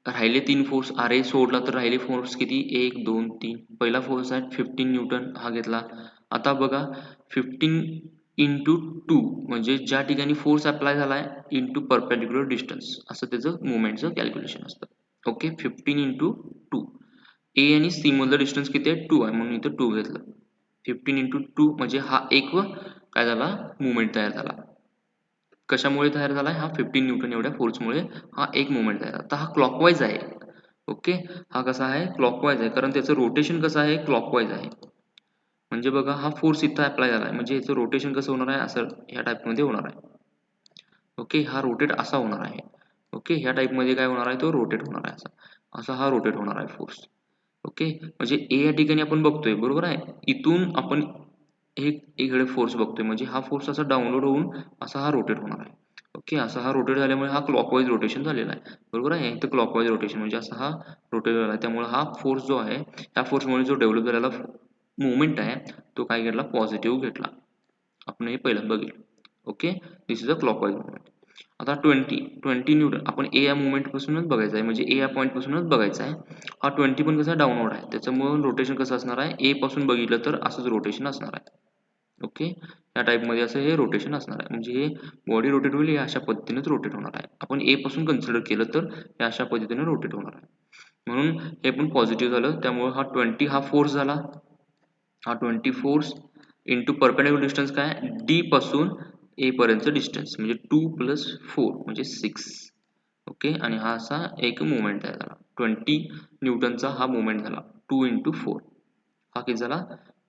राहिले 3 फोर्स, आर ए सोडला तर राहिले फोर्स किती 1 2 3. पहिला फोर्स आहे 15 न्यूटन, हा घेतला. आता बघा 15 इंटू 2 म्हणजे ज्या ठिकाणी फोर्स अप्लाय झाला आहे इंटू परपेंडिक्युलर डिस्टन्स, असं त्याचं मुवमेंटचं कॅल्क्युलेशन असतं. ओके, 15 इंटू 2, ए आणि सी मधलं डिस्टन्स किती आहे 2 आहे म्हणून इथं 2 घेतलं. 15 इंटू 2 म्हणजे हा एक काय झाला मुवमेंट तयार झाला. कशामुळे तयार झाला हा 15 न्यूटन एवढ्या फोर्समुळे हा एक मुवमेंट तयार झाला. आता हा क्लॉकवाईज आहे. ओके, हा कसा आहे क्लॉकवाईज आहे, कारण त्याचं रोटेशन कसं आहे क्लॉकवाईज आहे. म्हणजे बघा हा फोर्स इथं अप्लाय झाला आहे, म्हणजे याचं रोटेशन कसं होणार आहे असं ह्या टाईपमध्ये होणार आहे. ओके, हा रोटेट असा होणार आहे. ओके, ह्या टाईपमध्ये काय होणार आहे तो रोटेट होणार आहे, असा असा हा रोटेट होणार आहे फोर्स. ओके, म्हणजे ए या ठिकाणी आपण बघतोय बरोबर आहे, इथून आपण एक इकडे फोर्स बघतोय, म्हणजे हा फोर्स असा डाउनलोड होऊन असा हा रोटेट होणार आहे. ओके, असा हा रोटेट झाल्यामुळे हा क्लॉकवाईज रोटेशन झालेला आहे बरोबर आहे. इथं क्लॉकवाईज रोटेशन म्हणजे असा हा रोटेट झाला आहे, त्यामुळे हा फोर्स जो आहे त्या फोर्समुळे जो डेव्हलप झालेला मुवमेंट आहे तो काय घेतला पॉझिटिव्ह घेतला. आपण हे पहिलं बघितलं. Okay, this is a clockwise movement. आता 20 न्यूटन आपण ए या मुवमेंट पासूनच बघायचं आहे, म्हणजे ए या पॉईंट पासूनच बघायचा आहे. हा 20 पण कसा डाऊनवर्ड आहे, त्याच्यामुळे रोटेशन कसं असणार आहे ए पासून बघितलं तर असंच रोटेशन असणार आहे. ओके, या टाईपमध्ये असं हे रोटेशन असणार आहे, म्हणजे हे बॉडी रोटेट होईल हे अशा पद्धतीनेच रोटेट होणार आहे. आपण ए पासून कन्सिडर केलं तर हे अशा पद्धतीने रोटेट होणार आहे, म्हणून हे पण पॉझिटिव्ह झालं. त्यामुळे हा 20 हा फोर्स झाला, हा 20 फोर्स इंटू परपेंडिक्युलर डिस्टन्स काय डी पासून ए पर्यंत डिस्टन्स म्हणजे 2 + 4 म्हणजे 6. ओके, आणि हा असा एक मुवमेंट तयार झाला 20 न्यूटनचा हा मुवमेंट झाला. 2 इंटू 4 हा किती झाला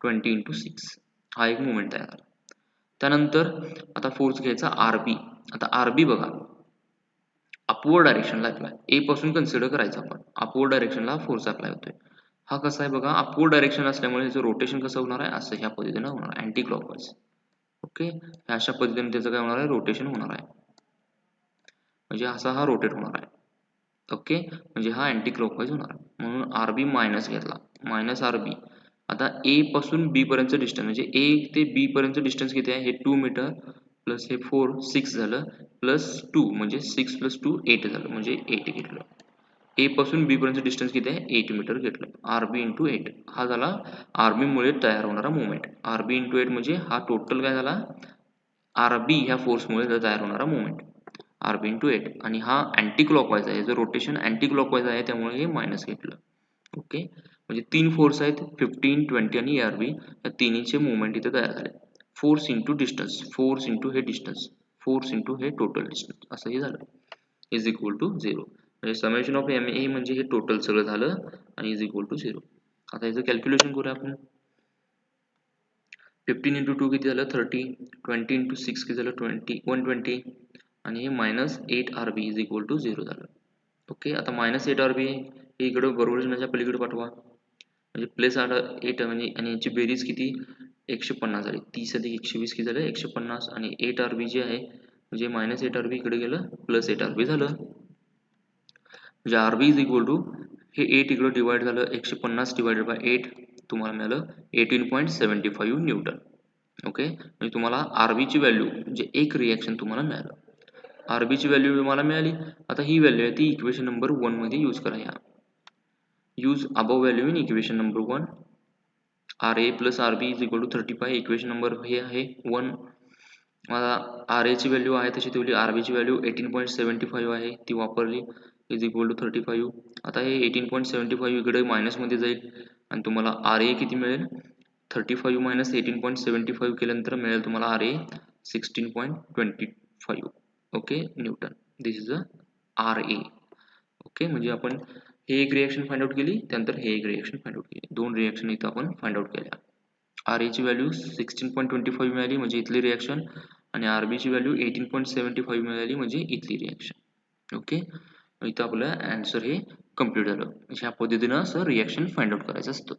20 इंटू 6, हा एक मुवमेंट तयार झाला. त्यानंतर आता फोर्स घ्यायचा आरबी. आता आरबी बघा अपवर्ड डायरेक्शनला अप्लाय, ए पासून कन्सिडर करायचं आपण, अपवर्ड डायरेक्शनला फोर्स अप्लाय होतोय. हा कसा आहे बघा अपवर्ड डायरेक्शन असल्यामुळे ह्याचं रोटेशन कसं होणार आहे असं ह्या पद्धतीने होणार आहे अँटी क्लॉकवाईज. ओके, अशा पद्धतीने त्याचं काय होणार आहे रोटेशन होणार आहे, म्हणजे असा हा रोटेट होणार आहे. ओके, म्हणजे हा अँटी क्लॉकवाईज होणार आहे, म्हणून आरबी मायनस घेतला, मायनस आरबी. आता ए पासून बी पर्यंत डिस्टन्स म्हणजे ए ते बी पर्यंत डिस्टन्स किती आहे, हे 2 मीटर प्लस हे 4 6 झालं प्लस 2 म्हणजे 6 + 2 8 झालं, म्हणजे 8 घेतलं. ए पासून बी पर्यंत डिस्टन्स किती आहे 8 मीटर घेतलं, आरबी इंटू 8 हा झाला आरबी मुळे तयार होणारा मुवमेंट. आरबी इंटू 8 म्हणजे हा टोटल काय झाला आरबी ह्या फोर्समुळे तयार होणारा मुवमेंट, आरबी इंटू 8. आणि हा अँटी क्लॉकवाईज आहे, जर रोटेशन अँटी क्लॉकवाईज आहे त्यामुळे हे मायनस घेतलं. ओके, म्हणजे 3 फोर्स आहेत 15, 20 आणि आरबी, या तिन्हीचे मुवमेंट इथे तयार झाले. Force into distance, force into हे डिस्टन्स, फोर्स इंटू हे टोटल डिस्टन्स असंही झालं, इज इक्वल टू 0. म्हणजे समेशन ऑफ एम ए म्हणजे हे टोटल सगळं झालं आणि इज इक्वल टू 0. आता याचं कॅल्क्युलेशन करूया आपण. 15 इंटू 2 किती झालं 30, 20 इंटू 6 किती झालं 120 आणि हे minus 8 R B is equal to 0 झालं. ओके, आता मायनस 8 आरबी हे इकडं बरोबर चिन्हाच्या पलीकडे पाठवा, म्हणजे प्लस 8 म्हणजे आणि याची बेरीज किती 150 झाली, 30 अधिक 120 किती झालं 150 आणि 8 आरबी जे आहे म्हणजे मायनस 8 आरबी इकडे गेलं प्लस 8 आरबी झालं, म्हणजे आरबी इज इक्वल टू हे 8 इकडं डिवाइड झालं 150 डिवाइडेड बाय 8 तुम्हाला मिळालं 18.75 न्यूटन. ओके, म्हणजे तुम्हाला आरबीची व्हॅल्यू म्हणजे एक रिॲक्शन तुम्हाला मिळालं, आरबीची व्हॅल्यू तुम्हाला मिळाली. आता ही व्हॅल्यू आहे ती इक्वेशन नंबर 1 मध्ये यूज करा. या use above value in equation number 1, R A plus R B is equal to 35, equation number हे आहे 1. आर एची व्हॅल्यू आहे तशी ठेवली, आर बीची व्हॅल्यू 18.75 आहे ती वापरली, इज इक्वल टू 35. आता हे 18.75 इकडे मायनसमध्ये जाईल आणि तुम्हाला आर ए किती मिळेल 35 मायनस 18.75 केल्यानंतर मिळेल तुम्हाला R A 16.25. Okay newton, this is a R A. Okay, म्हणजे आपण हे एक रिएक्शन फाइंड आउट केली, त्यानंतर हे एक रिएक्शन फाइंड आउट केली, दोन रिएक्शन इथं आपण फाइंड आउट केल्या. आर एची व्हॅल्यू 16.25 मिळाली म्हणजे इथली रिएक्शन, आणि आर बीची व्हॅल्यू 18.75 मिळाली म्हणजे इथली रिएक्शन. ओके, इथं आपलं आन्सर हे कम्प्लीट झालं. ह्या पद्धतीनं असं रिएक्शन फाइंड आउट करायचं असतं.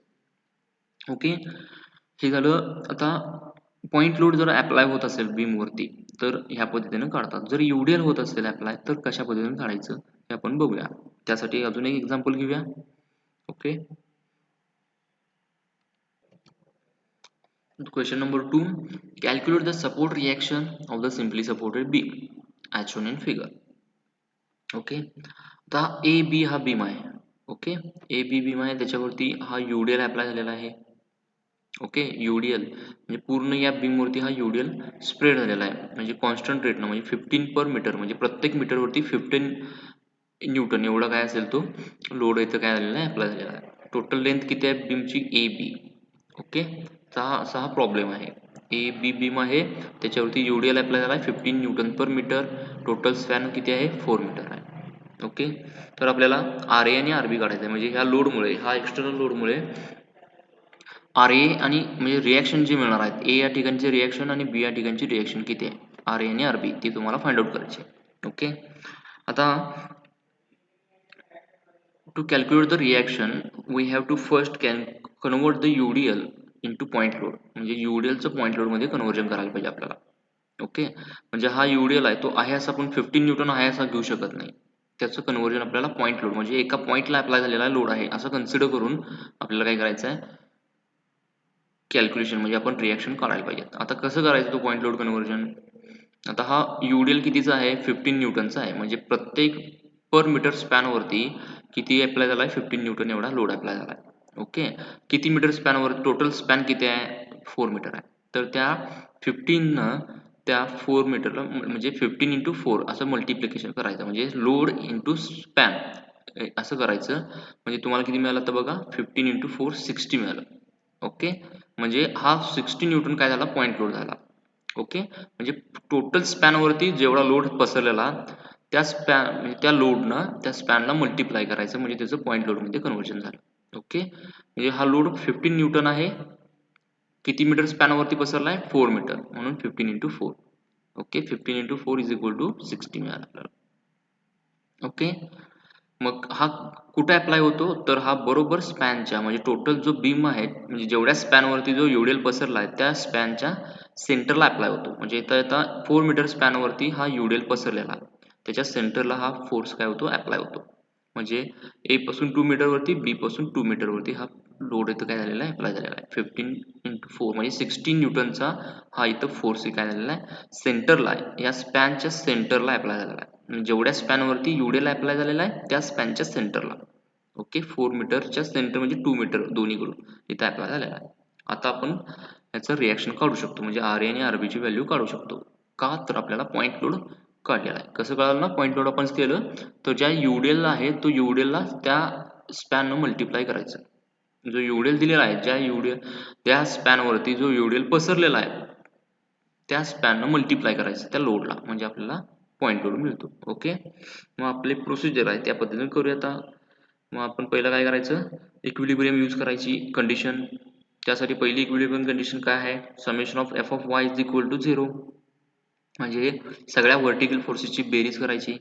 ओके, हे झालं. आता पॉईंट लोड जर अप्लाय होत असेल बीमवरती तर ह्या पद्धतीनं काढतात. जर युडीएल होत असेल अप्लाय तर कशा पद्धतीने काढायचं हे आपण बघूया. त्यासाठी अजून एक एक्झाम्पल घेऊया. Okay, question number 2, calculate the support reaction of the simply supported beam as shown in figure. Okay, आता ए बी हा बीम आहे. ओके, ए बी बीम आहे, त्याच्यावरती हा युडीएल अप्लाय झालेला आहे. ओके, युडीएल म्हणजे पूर्ण या बीमवरती हा युडीएल स्प्रेड झालेला आहे, म्हणजे कॉन्स्टंट रेटनं, म्हणजे 15 पर मीटर, म्हणजे प्रत्येक मीटरवरती 15 न्यूटन एवढा काय असेल तो लोड इथं काय झालेला आहे, अप्लाय झालेला आहे. टोटल लेंथ किती आहे बीमची, ए बी. ओके, असा हा प्रॉब्लेम आहे. ए बी बीम आहे, त्याच्यावरती युडीएल अप्लाय झाला आहे 15 न्यूटन पर मीटर. टोटल स्पॅन किती आहे, 4 मीटर आहे. ओके, तर आपल्याला आर ए आणि आर बी काढायचं आहे. म्हणजे ह्या लोडमुळे, हा एक्सटर्नल लोडमुळे आर ए आणि म्हणजे रिॲक्शन जे मिळणार आहेत, ए या ठिकाणचे रिॲक्शन आणि बी या ठिकाणची रिॲक्शन किती आहे, आर ए आणि आर बी, ती तुम्हाला फाइंड आउट करायची आहे. ओके, आता to calculate the reaction we have to first convert the UDL into point load. म्हणजे UDL चं पॉईंट लोड मध्ये कन्वर्जन करायला पाहिजे आपल्याला. ओके, म्हणजे हा UDL आहे तो आहे असा आपण 15 न्यूटन आहे असा घेऊ शकत नाही. त्याचं कन्वर्जन आपल्याला पॉईंट लोड म्हणजे एका पॉईंटला अप्लाय झालेला लोड आहे असं कन्सिडर करून आपल्याला काय करायचं आहे, कॅल्क्युलेशन म्हणजे आपण रिॲक्शन काढायला पाहिजे. आता कसं करायचं तो पॉईंट लोड कन्वर्जन. आता हा UDL कितीचा आहे, 15 न्यूटनचा आहे, म्हणजे प्रत्येक पर मीटर स्पॅनवरती किती अप्लाय झाला आहे, 15 न्यूटन एवढा लोड अप्लाय झाला आहे. ओके, किती मीटर स्पॅनवर, टोटल स्पॅन किती आहे, 4 मीटर आहे. तर त्या 15 त्या 4 मीटरला म्हणजे 15 इंटू 4 असं मल्टिप्लिकेशन करायचं, म्हणजे लोड इंटू स्पॅन असं करायचं. म्हणजे तुम्हाला किती मिळालं तर बघा, 15 इंटू 4 60 मिळालं. ओके, म्हणजे हा 60 न्यूटन काय झाला, पॉईंट लोड झाला. ओके, म्हणजे टोटल स्पॅनवरती जेवढा लोड पसरलेला त्या स्पॅन म्हणजे त्या लोडनं त्या स्पॅनला मल्टिप्लाय करायचं, म्हणजे त्याचं पॉईंट लोडमध्ये कन्वर्जन झालं. ओके, म्हणजे हा लोड 15 न्यूटन आहे, किती मीटर स्पॅनवरती पसरला आहे, 4 मीटर, म्हणून 15 into 4. Okay, 15 into 4 is equal to 60 मिळाला आपल्याला. ओके, मग हा कुठे अप्लाय होतो, तर हा बरोबर स्पॅनच्या म्हणजे टोटल जो बीम आहे म्हणजे जेवढ्या स्पॅनवरती जो युडीएल पसरला आहे त्या स्पॅनच्या सेंटरला अप्लाय होतो. म्हणजे इथं 4 मीटर स्पॅनवरती हा युडीएल पसरलेला त्याच्या सेंटरला हा फोर्स काय होतो, अप्लाय होतो. म्हणजे ए पासून 2 मीटरवरती, बी पासून 2 मीटरवरती हा लोड इथं काय झालेला आहे, अप्लाय झालेला आहे. 15 इंटू 4 म्हणजे 16 न्यूटनचा हा इथं फोर्स काय झालेला आहे, सेंटरला आहे, या स्पॅनच्या सेंटरला अप्लाय झालेला आहे. जेवढ्या स्पॅनवरती युडीएल अप्लाय झालेला आहे त्या स्पॅनच्या सेंटरला. ओके, 4 मीटरच्या सेंटर म्हणजे 2 मीटर दोन्हीकडून इथं अप्लाय झालेला आहे. आता आपण याचं रिॲक्शन काढू शकतो, म्हणजे आर ए आणि आर बीची व्हॅल्यू काढू शकतो. का, तर आपल्याला पॉईंट लोड काढलेला आहे. कसं कळालं ना, पॉईंट लोड आपण केलं तर ज्या युडीएल आहे तो युडीएलला त्या स्पॅननं मल्टिप्लाय करायचं. जो युडीएल दिलेला आहे, ज्या युडीएल त्या स्पॅनवरती जो युडीएल पसरलेला आहे त्या स्पॅननं मल्टिप्लाय करायचं त्या लोडला, म्हणजे आपल्याला पॉईंट लोड मिळतो. ओके, मग आपली प्रोसिजर आहे त्या पद्धतीने करूया. आता मग आपण पहिलं काय करायचं, इक्विलिब्रियम यूज करायची कंडिशन. त्यासाठी पहिली इक्विलिब्रियम कंडिशन काय आहे, summation of F of Y is equal to 0, म्हणजे सगळ्या व्हर्टिकल फोर्सेसची बेरीज करायची.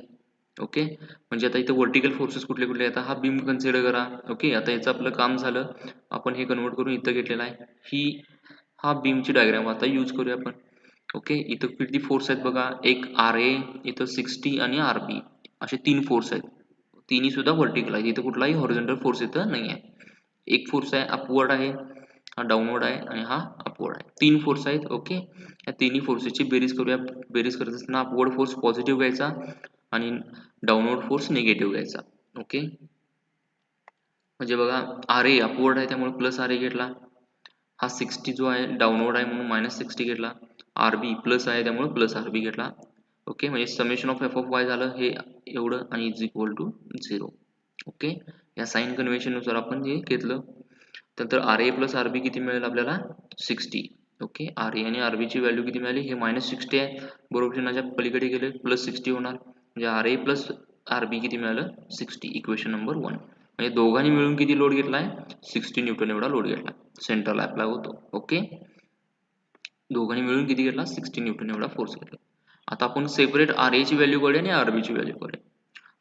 ओके, म्हणजे आता इथं व्हर्टिकल फोर्सेस कुठले कुठले आता हा बीम कन्सिडर करा. ओके, आता याचं आपलं काम झालं, आपण हे कन्वर्ट करून इथं घेतलेलं आहे. हा बीमची डायग्राम आता यूज करूया आपण. ओके, इथं किती फोर्स आहेत बघा, एक आर ए, इथं 60 आणि आर बी असे 3 फोर्स आहेत. तिन्ही सुद्धा व्हर्टिकल आहे, इथं कुठलाही हॉरिझॉन्टल फोर्स इथं नाही आहे. एक फोर्स आहे अपवर्ड आहे, हा डाऊनवर्ड आहे आणि हा अपवर्ड आहे. 3 फोर्स आहेत. ओके, या तिन्ही फोर्सेसची बेरीज करूया. बेरीज करत असताना अपवर्ड फोर्स पॉझिटिव्ह घ्यायचा आणि डाऊनवर्ड फोर्स निगेटिव्ह घ्यायचा. ओके, म्हणजे बघा आर ए अपवर्ड आहे त्यामुळे प्लस आर ए घेतला, हा 60 जो आहे डाऊनवर्ड आहे म्हणून -60 घेतला, आर बी प्लस आहे त्यामुळे प्लस आर बी घेतला. ओके, म्हणजे summation of F of Y झालं हे एवढं आणि इज इक्वल टू 0. ओके, या साइन कन्व्हेन्शननुसार आपण हे घेतलं. नंतर आर ए प्लस आर बी किती मिळेल आपल्याला, 60. ओके, आर ए आणि आर बीची व्हॅल्यू किती मिळाली, हे -60 आहे, बरोबर चिन्हाच्या पलीकडे गेले प्लस 60 होणार, म्हणजे आर ए प्लस आरबी किती मिळालं 60. इक्वेशन नंबर 1 म्हणजे दोघांनी मिळून किती लोड घेतलाय 60 न्यूटन एवढा लोड घेतला सेंटरला अप्लाय होतो. ओके दोघांनी मिळून किती घेतला 60 न्यूटन एवढा फोर्स घेतला. आता आपण सेपरेट आर ए ची व्हॅल्यू काढूया आणि आरबी ची व्हॅल्यू काढूया.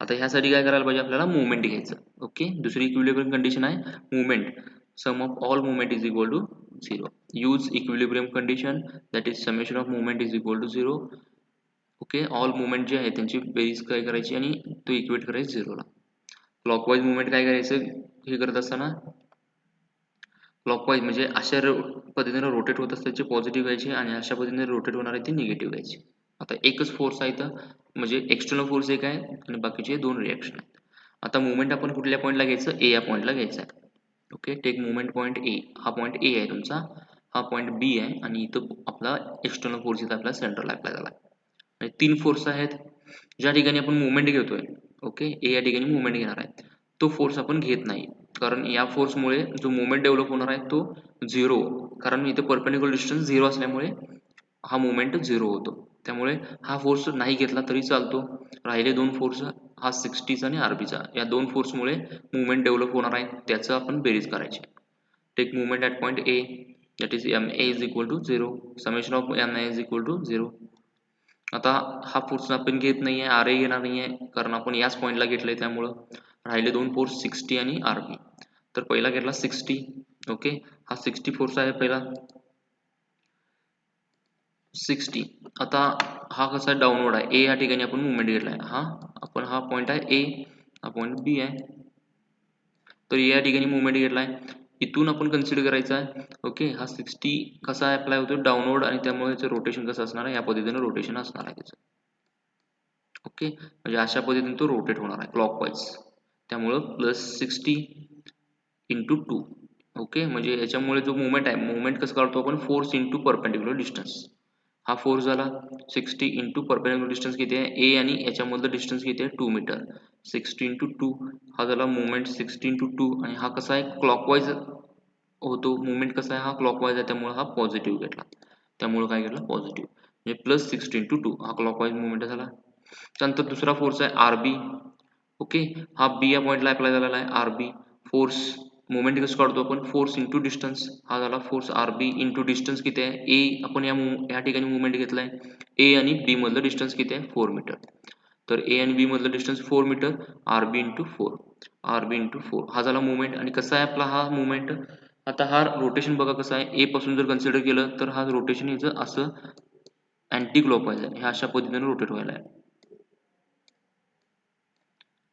आता ह्यासाठी काय करायला पाहिजे आपल्याला मुवमेंट घ्यायचं. ओके दुसरी इक्विलिब्रियम कंडिशन आहे movement sum of all movement is equal to 0. Use equilibrium condition that is summation of movement is equal to 0. Okay all movement जे आहे त्यांची बेरीज काय करायची आणि तो इक्वेट करायचं 0 ला. क्लॉकवाईज मुवमेंट काय करायचं हे करत असताना क्लॉकवाईज म्हणजे अशा पद्धतीने रोटेट होत असतात जे पॉझिटिव्ह व्हायचे आणि अशा पद्धतीने रोटेट होणार आहे ते निगेटिव्ह व्हायचे. आता एकच फोर्स आहे तर म्हणजे एक्सटर्नल फोर्स एक आहे आणि बाकीचे दोन रिॲक्शन आहेत. आता मुवमेंट आपण कुठल्या पॉईंटला घ्यायचं ए या पॉईंटला घ्यायचं आहे. Okay take movement point A. हा पॉईंट ए आहे तुमचा हा पॉईंट बी आहे आणि इथं आपला एक्सटर्नल फोर्स इथं आपला सेंटरला अप्लाय झाला आहे. तीन फोर्स आहेत ज्या ठिकाणी आपण मुवमेंट घेतोय. ओके ए या ठिकाणी मुवमेंट घेणार आहे तो फोर्स आपण घेत नाही कारण या फोर्समुळे जो मुवमेंट डेव्हलप होणार आहे तो 0 कारण इथे परपेंडिक्युलर डिस्टन्स 0 असल्यामुळे हा मुवमेंट 0 होतो. त्यामुळे हा फोर्स नाही घेतला तरी चालतो. राहिले दोन फोर्स हा 60चा आणि आरबीचा या दोन फोर्समुळे मुवमेंट डेव्हलप होणार आहे त्याचं आपण बेरीज करायची. Take movement at point A that is M A is equal to 0 summation of M A is equal to 0. आता हा फोर्स आपण घेत नाही आहे आर ए घेणार नाही आहे कारण आपण याच पॉईंटला घेतलंय त्यामुळं राहिले दोन फोर्स 60 आणि आरबी. तर पहिला घेतला 60. ओके हा 60 फोर्स आहे पहिला 60. आता हा कसा डाऊनवर्ड आहे ए या ठिकाणी आपण मुवमेंट घेतलाय हा पॉईंट आहे ए हा पॉईंट बी आहे तर ए या ठिकाणी मुवमेंट घेतलाय इथून आपण कन्सिडर करायचा आहे. ओके हा 60 कसा अप्लाय होतो डाऊनवर्ड आणि त्यामुळे याचं रोटेशन कसं असणार आहे या पद्धतीने रोटेशन असणार आहे त्याचं. ओके म्हणजे अशा पद्धतीने तो रोटेट होणार आहे क्लॉकवाईज त्यामुळं +60 इंटू 2. ओके म्हणजे याच्यामुळे जो मुवमेंट आहे मुवमेंट कसं काढतो आपण फोर्स इंटू परपेंडिक्युलर डिस्टन्स. हा फोर्स झाला 60 इंटू परपेंडिक्युलर डिस्टन्स किती आहे ए आणि याच्यामधलं डिस्टन्स किती आहे 2 मीटर 60 इंटू 2 हा झाला मुवमेंट 60 इंटू 2 आणि हा कसा आहे क्लॉकवाईज होतो मुवमेंट कसा आहे हा क्लॉकवाईज आहे त्यामुळे हा पॉझिटिव्ह घेतला त्यामुळे काय घेतला पॉझिटिव्ह म्हणजे +60 इंटू 2 हा क्लॉकवाईज मुवमेंट झाला. त्यानंतर दुसरा फोर्स आहे आरबी. ओके हा बी या पॉईंटला अप्लाय झालेला आहे आरबी फोर्स मुवमेंट कसं काढतो आपण फोर्स इंटू डिस्टन्स हा झाला फोर्स आरबी इंटू डिस्टन्स किती आहे ए आपण या ठिकाणी मुवमेंट घेतलाय ए आणि बी मधलं डिस्टन्स किती आहे 4 मीटर तर ए आणि बी मधलं डिस्टन्स 4 मीटर आरबी इंटू 4 हा झाला मुवमेंट. आणि कसा आहे आपला हा मुवमेंट आता हा रोटेशन बघा कसं आहे ए पासून जर कन्सिडर केलं तर हा रोटेशन याचं असं अँटी क्लॉकवाईज आहे ह्या अशा पद्धतीने रोटेट व्हायला आहे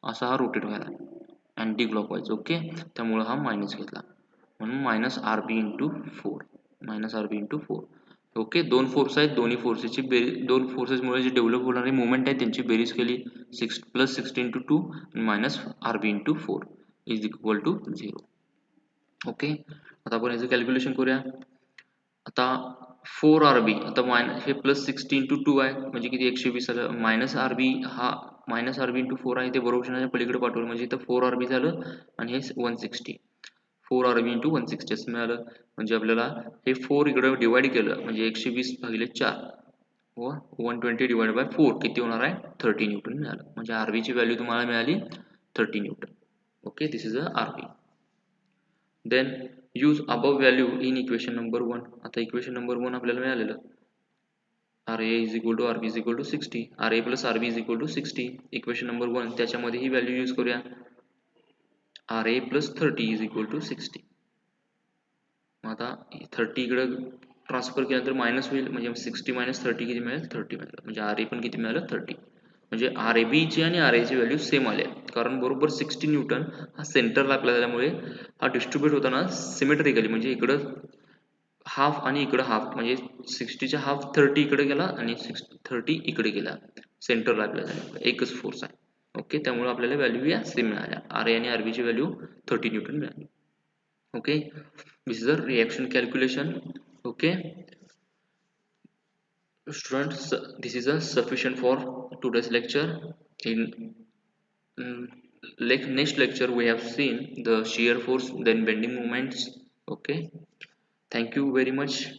असा हा रोटेट व्हायला अँटी क्लॉकवाईज. ओके त्यामुळे हा मायनस घेतला म्हणून -RB इंटू 4 ओके दोन फोर्स आहेत दोन्ही फोर्सेसची बेरीज दोन फोर्सेसमुळे जे डेव्हलप होणारी मुवमेंट आहे त्यांची बेरीज केली +60 इंटू 2 आणि -RB into 4 is equal to 0. Okay आता आपण याचं कॅल्क्युलेशन करूया. आता 4RB आता हे +60 इंटू 2 आहे म्हणजे किती 120 झालं -RB हा -RB इंटू 4 आहे ते बरोबर पलीकडे पाठवलं म्हणजे इथं 4RB झालं आणि हे 160 4RB इंटू 160 असं मिळालं म्हणजे आपल्याला हे 4 इकडं डिवाइड केलं म्हणजे 120/4 व 120 डिवाइड बाय 4 किती होणार आहे 30 न्यूटन मिळालं म्हणजे RB ची व्हॅल्यू तुम्हाला मिळाली 30 न्यूटन. Okay this is a RB. Then use above value in equation number 1. आता इक्वेशन नंबर 1 आपल्याला मिळालेलं RA is equal to RB is equal to 60 RA plus RB is equal to 60 equation number 1 त्याच्यामध्ये ही value use करूया RA plus 30 is equal to 60. आता 30 इकडे transfer केल्यानंतर minus होईल म्हणजे 60 - 30 किती मिळेल 30 मिळेल म्हणजे RA पण किती मिळालं 30 म्हणजे RAB ची आणि RA ची व्हॅल्यू सेम आल्या कारण बरोबर 60 न्यूटन हा सेंटरला अप्लाय झाल्यामुळे हा डिस्ट्रीब्यूट होताना सिमेट्रिकली म्हणजे इकडं हाफ आणि इकडं हाफ म्हणजे 60च्या हाफ 30 इकडे गेला आणि 30 इकडे गेला सेंटरला अप्लाय झाल्यामुळे एकच फोर्स आहे. ओके त्यामुळे आपल्याला व्हॅल्यू या सेम मिळाल्या RA आणि RB ची व्हॅल्यू 30 न्यूटन मिळाली. Okay this is a reaction calculation. Okay students this is a sufficient for today's lecture. In next lecture we have seen the shear force then bending moments. Okay thank you very much.